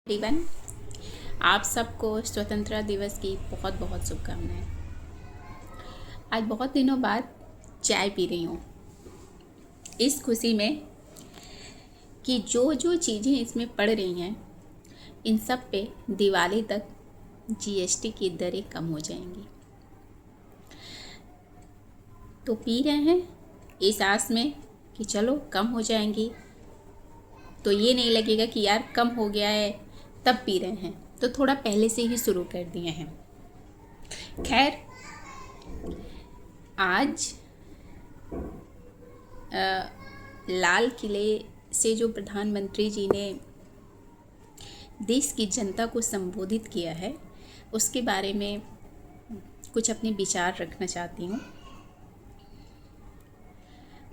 Everyone, आप सबको स्वतंत्रता दिवस की बहुत बहुत शुभकामनाएं। आज बहुत दिनों बाद चाय पी रही हूँ इस खुशी में कि जो जो चीज़ें इसमें पड़ रही हैं इन सब पे दिवाली तक जीएसटी की दरें कम हो जाएंगी। तो पी रहे हैं इस आस में कि चलो कम हो जाएंगी, तो ये नहीं लगेगा कि यार कम हो गया है तब पी रहे हैं, तो थोड़ा पहले से ही शुरू कर दिए हैं। खैर, आज लाल किले से जो प्रधानमंत्री जी ने देश की जनता को संबोधित किया है उसके बारे में कुछ अपने विचार रखना चाहती हूँ।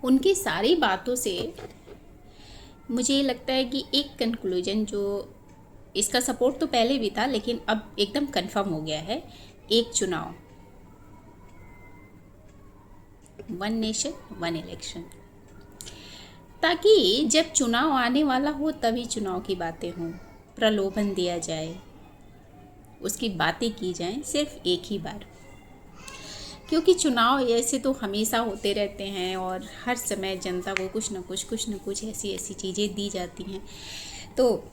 उनकी सारी बातों से मुझे ये लगता है कि एक कंक्लूजन, जो इसका सपोर्ट तो पहले भी था लेकिन अब एकदम कंफर्म हो गया है, एक चुनाव, वन नेशन वन इलेक्शन। ताकि जब चुनाव आने वाला हो तभी चुनाव की बातें हों, प्रलोभन दिया जाए, उसकी बातें की जाएं सिर्फ एक ही बार। क्योंकि चुनाव ऐसे तो हमेशा होते रहते हैं और हर समय जनता को कुछ न कुछ ऐसी ऐसी चीज़ें दी जाती हैं, तो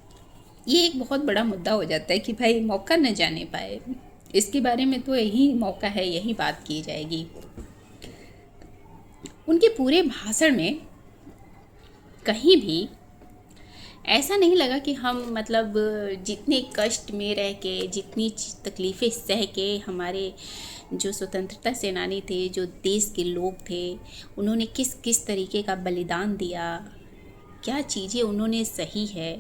ये एक बहुत बड़ा मुद्दा हो जाता है कि भाई मौका न जाने पाए, इसके बारे में तो यही मौका है, यही बात की जाएगी। उनके पूरे भाषण में कहीं भी ऐसा नहीं लगा कि हम मतलब जितने कष्ट में रह के, जितनी तकलीफ़ें सह के हमारे जो स्वतंत्रता सेनानी थे, जो देश के लोग थे, उन्होंने किस किस तरीके का बलिदान दिया, क्या चीज़ें उन्होंने सही है।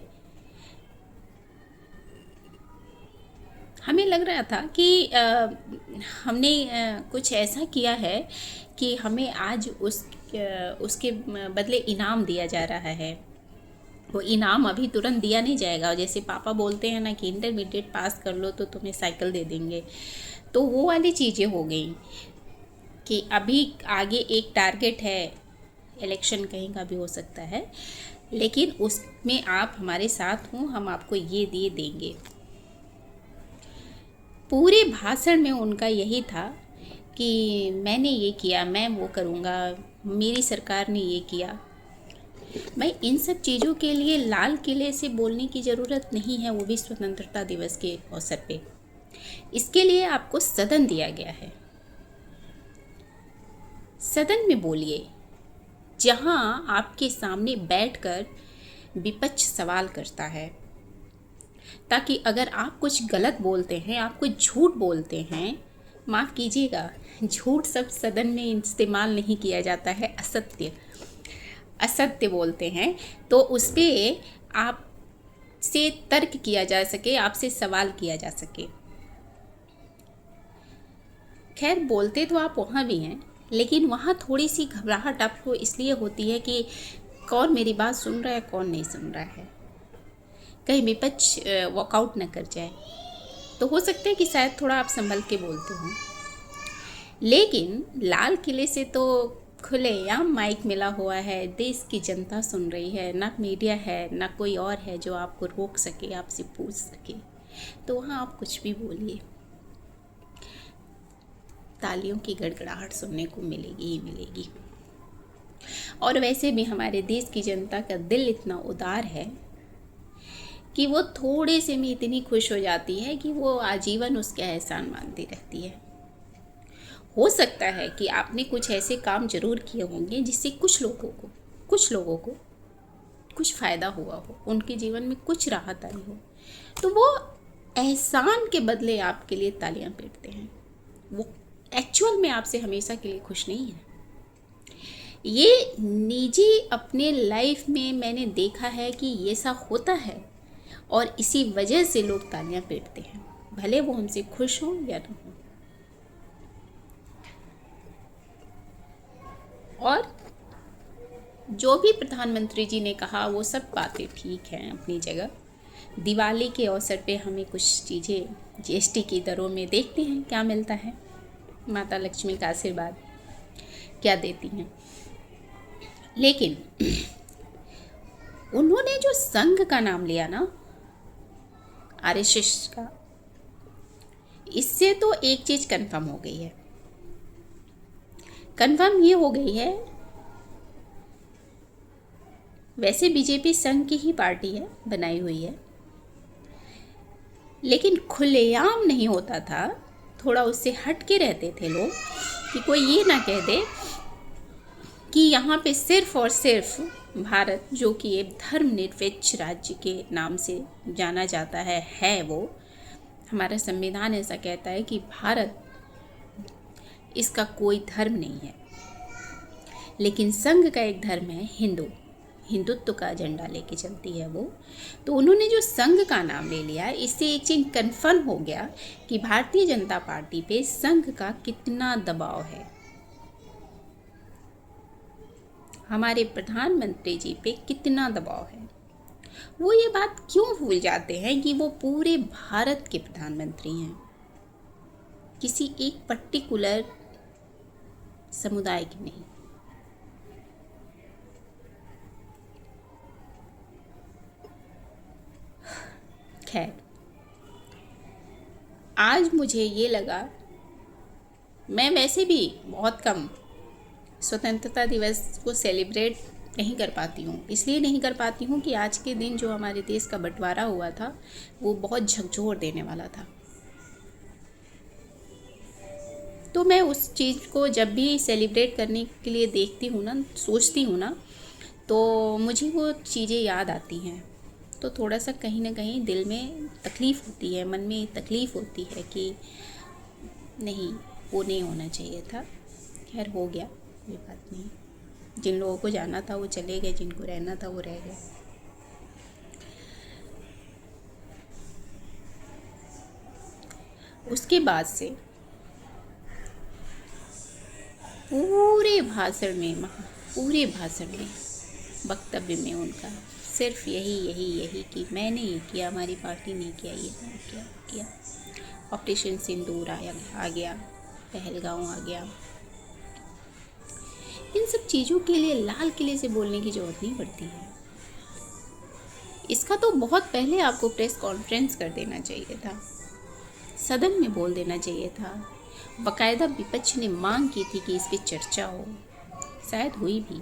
हमें लग रहा था कि हमने कुछ ऐसा किया है कि हमें आज उसके बदले इनाम दिया जा रहा है। वो इनाम अभी तुरंत दिया नहीं जाएगा। जैसे पापा बोलते हैं ना कि इंटरमीडिएट पास कर लो तो तुम्हें साइकिल दे देंगे, तो वो वाली चीज़ें हो गई कि अभी आगे एक टारगेट है, इलेक्शन कहीं का भी हो सकता है, लेकिन उसमें आप हमारे साथ हों, हम आपको ये दिए देंगे। पूरे भाषण में उनका यही था कि मैंने ये किया, मैं वो करूँगा, मेरी सरकार ने ये किया। भाई, इन सब चीज़ों के लिए लाल किले से बोलने की ज़रूरत नहीं है, वो भी स्वतंत्रता दिवस के अवसर पे। इसके लिए आपको सदन दिया गया है, सदन में बोलिए, जहां आपके सामने बैठकर विपक्ष सवाल करता है, ताकि अगर आप कुछ गलत बोलते हैं, आप कुछ झूठ बोलते हैं, माफ़ कीजिएगा, झूठ सब सदन में इस्तेमाल नहीं किया जाता है, असत्य बोलते हैं, तो उस पर आपसे तर्क किया जा सके, आपसे सवाल किया जा सके। खैर, बोलते तो आप वहाँ भी हैं, लेकिन वहाँ थोड़ी सी घबराहट आपको इसलिए होती है कि कौन मेरी बात सुन रहा है, कौन नहीं सुन रहा है, कहीं विपक्ष वॉकआउट न कर जाए। तो हो सकता है कि शायद थोड़ा आप संभल के बोलते हों। लेकिन लाल किले से तो खुलेआम माइक मिला हुआ है, देश की जनता सुन रही है, ना मीडिया है, ना कोई और है जो आपको रोक सके, आपसे पूछ सके, तो वहाँ आप कुछ भी बोलिए, तालियों की गड़गड़ाहट सुनने को मिलेगी ही मिलेगी। और वैसे भी हमारे देश की जनता का दिल इतना उदार है कि वो थोड़े से में इतनी खुश हो जाती है कि वो आजीवन उसके एहसान मानती रहती है। हो सकता है कि आपने कुछ ऐसे काम जरूर किए होंगे जिससे कुछ लोगों को कुछ फ़ायदा हुआ हो, उनके जीवन में कुछ राहत आई हो, तो वो एहसान के बदले आपके लिए तालियां पीटते हैं। वो एक्चुअल में आपसे हमेशा के लिए खुश नहीं है। ये निजी अपने लाइफ में मैंने देखा है कि ये ऐसा होता है, और इसी वजह से लोग तालियां पीटते हैं, भले वो हमसे खुश हों या ना हो। और जो भी प्रधानमंत्री जी ने कहा वो सब बातें ठीक हैं अपनी जगह। दिवाली के अवसर पे हमें कुछ चीज़ें जीएसटी की दरों में देखते हैं क्या मिलता है, माता लक्ष्मी का आशीर्वाद क्या देती हैं। लेकिन उन्होंने जो संघ का नाम लिया ना, आरएसएस का। इससे तो एक चीज़ कंफर्म हो गई है, कंफर्म ये हो गई है, वैसे बीजेपी संघ की ही पार्टी है, बनाई हुई है, लेकिन खुलेआम नहीं होता था, थोड़ा उससे हट के रहते थे लोग कि कोई ये ना कह दे कि यहाँ पे सिर्फ और सिर्फ भारत, जो कि एक धर्मनिरपेक्ष राज्य के नाम से जाना जाता है वो, हमारा संविधान ऐसा कहता है कि भारत, इसका कोई धर्म नहीं है, लेकिन संघ का एक धर्म है हिंदुत्व का झंडा लेके चलती है वो। तो उन्होंने जो संघ का नाम ले लिया, इससे एक चीज कन्फर्म हो गया कि भारतीय जनता पार्टी पे संघ का कितना दबाव है, हमारे प्रधानमंत्री जी पे कितना दबाव है। वो ये बात क्यों भूल जाते हैं कि वो पूरे भारत के प्रधानमंत्री हैं, किसी एक पर्टिकुलर समुदाय के नहीं। खैर, आज मुझे ये लगा, मैं वैसे भी बहुत कम स्वतंत्रता दिवस को सेलिब्रेट नहीं कर पाती हूँ। इसलिए नहीं कर पाती हूँ कि आज के दिन जो हमारे देश का बंटवारा हुआ था वो बहुत झकझोर देने वाला था। तो मैं उस चीज़ को जब भी सेलिब्रेट करने के लिए देखती हूँ ना, सोचती हूँ ना, तो मुझे वो चीज़ें याद आती हैं। तो थोड़ा सा कहीं ना कहीं दिल में तकलीफ़ होती है, मन में तकलीफ़ होती है कि नहीं, वो नहीं होना चाहिए था। खैर, हो गया, कोई बात नहीं। जिन लोगों को जाना था वो चले गए, जिनको रहना था वो रह गए। उसके बाद से पूरे भाषण में वक्तव्य में उनका सिर्फ यही कि मैंने ये किया, हमारी पार्टी ने किया, ये किया। ऑपरेशन सिंदूर आ गया, पहलगांव आ गया। इन सब चीज़ों के लिए लाल किले से बोलने की जरूरत नहीं पड़ती है। इसका तो बहुत पहले आपको प्रेस कॉन्फ्रेंस कर देना चाहिए था, सदन में बोल देना चाहिए था। बाकायदा विपक्ष ने मांग की थी कि इस पर चर्चा हो, शायद हुई भी,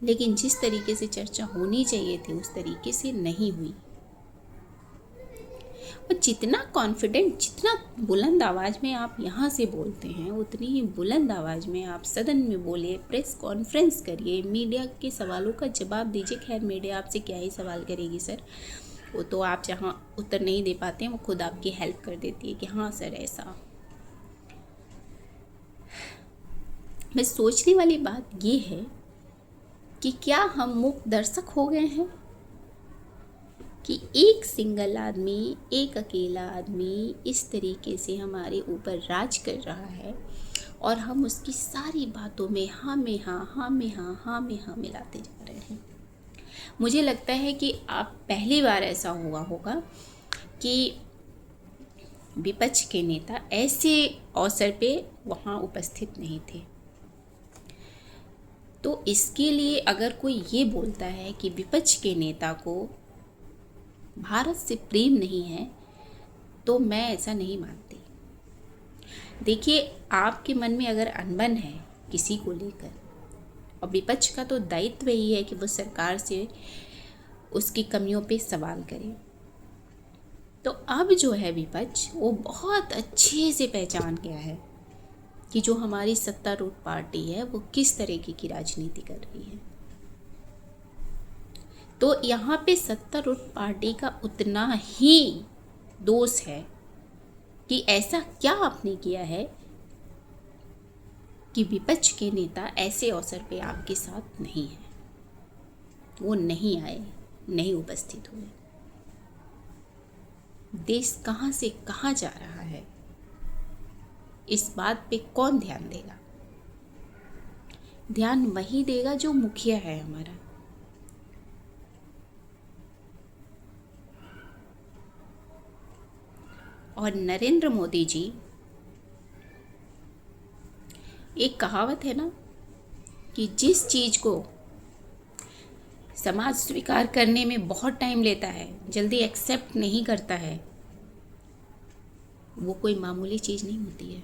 लेकिन जिस तरीके से चर्चा होनी चाहिए थी उस तरीके से नहीं हुई। और जितना कॉन्फिडेंट, जितना बुलंद आवाज़ में आप यहाँ से बोलते हैं, उतनी ही बुलंद आवाज़ में आप सदन में बोलिए, प्रेस कॉन्फ्रेंस करिए, मीडिया के सवालों का जवाब दीजिए। खैर, मीडिया आपसे क्या ही सवाल करेगी सर, वो तो आप जहाँ उत्तर नहीं दे पाते हैं वो खुद आपकी हेल्प कर देती है कि हाँ सर ऐसा। बस सोचने वाली बात ये है कि क्या हम मूक दर्शक हो गए हैं कि एक सिंगल आदमी, एक अकेला आदमी इस तरीके से हमारे ऊपर राज कर रहा है और हम उसकी सारी बातों में हाँ में हाँ मिलाते जा रहे हैं। मुझे लगता है कि आप पहली बार ऐसा हुआ होगा कि विपक्ष के नेता ऐसे अवसर पे वहाँ उपस्थित नहीं थे। तो इसके लिए अगर कोई ये बोलता है कि विपक्ष के नेता को भारत से प्रेम नहीं है, तो मैं ऐसा नहीं मानती। देखिए, आपके मन में अगर अनबन है किसी को लेकर, और विपक्ष का तो दायित्व ही है कि वो सरकार से उसकी कमियों पे सवाल करे, तो अब जो है विपक्ष वो बहुत अच्छे से पहचान गया है कि जो हमारी सत्तारूढ़ पार्टी है वो किस तरीके की राजनीति कर रही है। तो यहाँ पे सत्तारूढ़ पार्टी का उतना ही दोष है कि ऐसा क्या आपने किया है कि विपक्ष के नेता ऐसे अवसर पे आपके साथ नहीं है, वो नहीं आए, नहीं उपस्थित हुए। देश कहाँ से कहाँ जा रहा है, इस बात पे कौन ध्यान देगा? ध्यान वही देगा जो मुखिया है हमारा। और नरेंद्र मोदी जी, एक कहावत है ना कि जिस चीज़ को समाज स्वीकार करने में बहुत टाइम लेता है, जल्दी एक्सेप्ट नहीं करता है, वो कोई मामूली चीज़ नहीं होती है।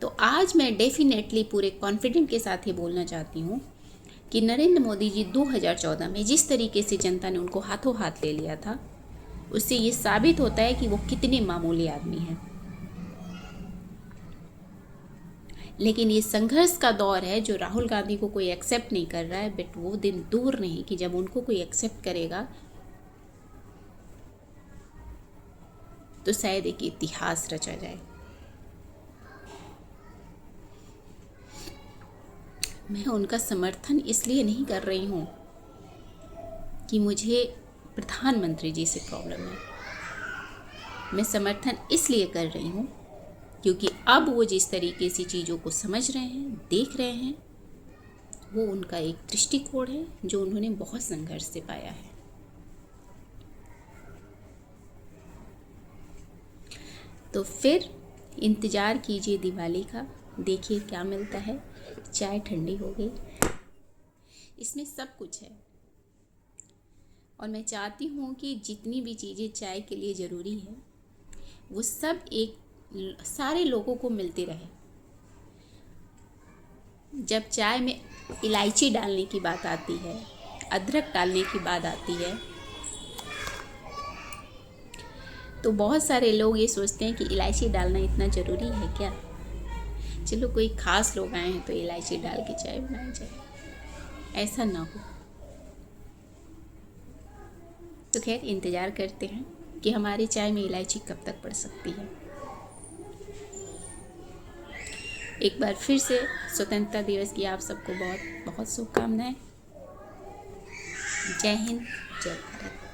तो आज मैं डेफिनेटली पूरे कॉन्फिडेंट के साथ ये बोलना चाहती हूँ कि नरेंद्र मोदी जी 2014 में जिस तरीके से जनता ने उनको हाथों हाथ ले लिया था, उससे ये साबित होता है कि वो कितने मामूली आदमी हैं। लेकिन ये संघर्ष का दौर है जो राहुल गांधी को कोई एक्सेप्ट नहीं कर रहा है, बट वो दिन दूर नहीं कि जब उनको कोई एक्सेप्ट करेगा तो शायद एक इतिहास रचा जाए। मैं उनका समर्थन इसलिए नहीं कर रही हूँ कि मुझे प्रधानमंत्री जी से प्रॉब्लम है। मैं समर्थन इसलिए कर रही हूँ क्योंकि अब वो जिस तरीके से चीज़ों को समझ रहे हैं, देख रहे हैं, वो उनका एक दृष्टिकोण है जो उन्होंने बहुत संघर्ष से पाया है। तो फिर इंतज़ार कीजिए दिवाली का, देखिए क्या मिलता है। चाय ठंडी हो गई, इसमें सब कुछ है। और मैं चाहती हूँ कि जितनी भी चीज़ें चाय के लिए ज़रूरी है वो सब सारे लोगों को मिलती रहे। जब चाय में इलायची डालने की बात आती है, अदरक डालने की बात आती है, तो बहुत सारे लोग ये सोचते हैं कि इलायची डालना इतना ज़रूरी है क्या, चलो कोई ख़ास लोग आए हैं तो इलायची डाल के चाय बनाई जाए। ऐसा ना हो। तो खैर इंतज़ार करते हैं कि हमारी चाय में इलायची कब तक पड़ सकती है। एक बार फिर से स्वतंत्रता दिवस की आप सबको बहुत बहुत शुभकामनाएं। जय हिंद, जय भारत।